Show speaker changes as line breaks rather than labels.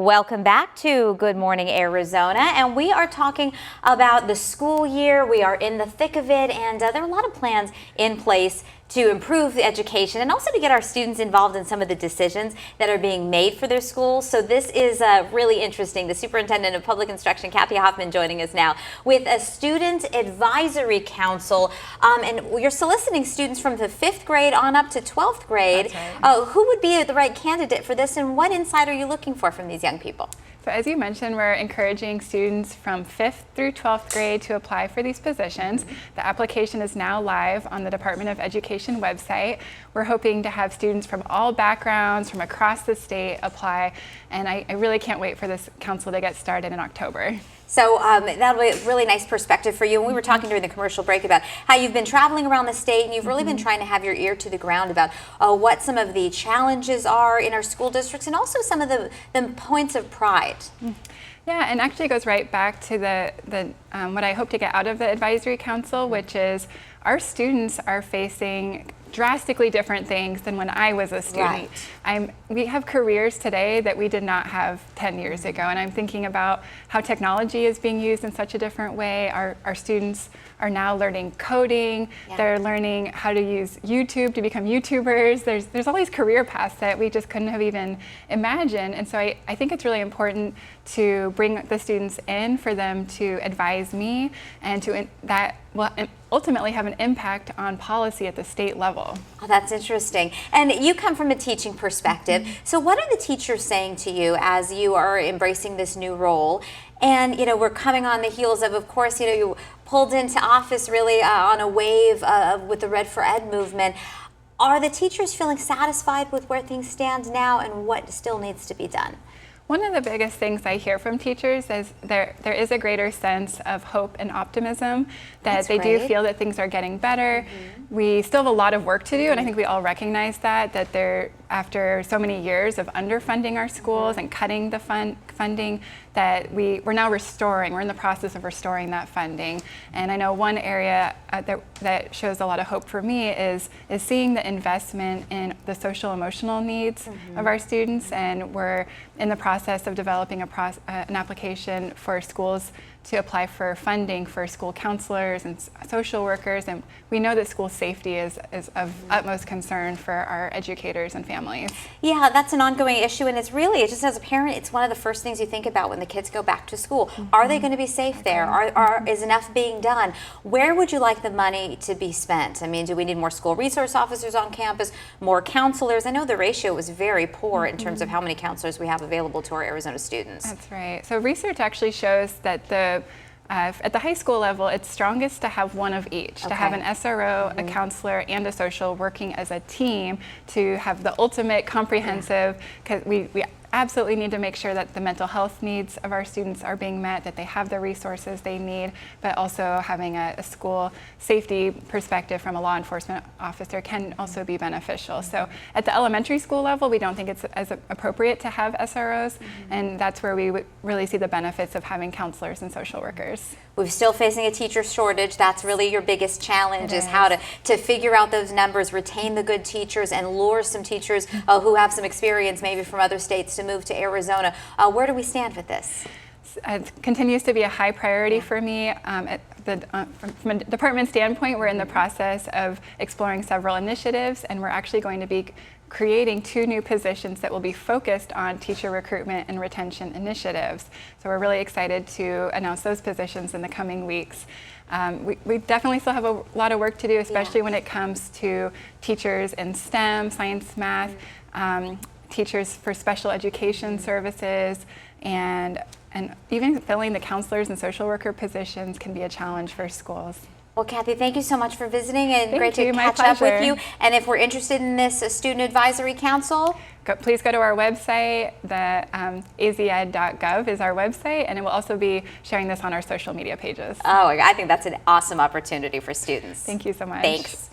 Welcome back to Good Morning Arizona, and we are talking about the school year. We are in the thick of it, and there are a lot of plans in place to improve the education and also to get our students involved in some of the decisions that are being made for their schools. So this is really interesting. The Superintendent of Public Instruction, Kathy Hoffman, joining us now with a Student Advisory Council. And you're soliciting students from the 5th grade on up to 12th grade.
That's right.
Who would be the right candidate for this, and what insight are you looking for from these young people?
So as you mentioned, we're encouraging students from 5th through 12th grade to apply for these positions. The application is now live on the Department of Education website. We're hoping to have students from all backgrounds from across the state apply, and I really can't wait for this council to get started in October.
So that'll be a really nice perspective for you. And we were talking during the commercial break about how you've been traveling around the state, and you've really been trying to have your ear to the ground about what some of the challenges are in our school districts, and also some of the points of pride.
Yeah, and actually goes right back to what I hope to get out of the advisory council, which is our students are facing drastically different things than when I was a student.
Right.
We have careers today that we did not have 10 years ago, and I'm thinking about how technology is being used in such a different way. Our students are now learning coding. Yeah. They're learning how to use YouTube to become YouTubers. There's all these career paths that we just couldn't have even imagined, and so I think it's really important to bring the students in for them to advise me, and that will ultimately have an impact on policy at the state level.
Oh, that's interesting. And you come from a teaching perspective. So what are the teachers saying to you as you are embracing this new role? And, we're coming on the heels of course, you pulled into office really on a wave with the Red for Ed movement. Are the teachers feeling satisfied with where things stand now, and what still needs to be done?
One of the biggest things I hear from teachers is there is a greater sense of hope and optimism, that they do feel that things are getting better. We still have a lot of work to do, and I think we all recognize that after so many years of underfunding our schools and cutting the funding, that we're now restoring. We're in the process of restoring that funding. And I know one area that shows a lot of hope for me is seeing the investment in the social emotional needs of our students, and we're in the process of developing an application for schools to apply for funding for school counselors and social workers, and we know that school safety is of utmost concern for our educators and families.
Yeah, that's an ongoing issue, and it's just as a parent, it's one of the first things you think about when the kids go back to school. Are they going to be safe there? Is enough being done? Where would you like the money to be spent? I mean, do we need more school resource officers on campus, more counselors? I know the ratio was very poor in terms of how many counselors we have available to our Arizona students.
That's right. So research actually shows that at the high school level, it's strongest to have one of each, to have an SRO, a counselor, and a social working as a team to have the ultimate comprehensive, because we absolutely need to make sure that the mental health needs of our students are being met, that they have the resources they need, but also having a school safety perspective from a law enforcement officer can also be beneficial. So at the elementary school level, we don't think it's as appropriate to have SROs, and that's where we would really see the benefits of having counselors and social workers.
We're still facing a teacher shortage. That's really your biggest challenge, is how to figure out those numbers, retain the good teachers, and lure some teachers who have some experience maybe from other states to move to Arizona. Where do we stand with this?
It continues to be a high priority for me. From a department standpoint, we're in the process of exploring several initiatives, and we're actually going to be creating 2 new positions that will be focused on teacher recruitment and retention initiatives. So we're really excited to announce those positions in the coming weeks. We definitely still have a lot of work to do, especially when it comes to teachers in STEM, science, math, teachers for special education services, and even filling the counselors and social worker positions can be a challenge for schools.
Well, Kathy, thank you so much for visiting, and great to
my
catch up with
pleasure.
you. And if we're interested in this Student Advisory Council,
please go to our website. The azed.gov is our website, and it will also be sharing this on our social media pages.
Oh, I think that's an awesome opportunity for students.
Thank you so much.
Thanks.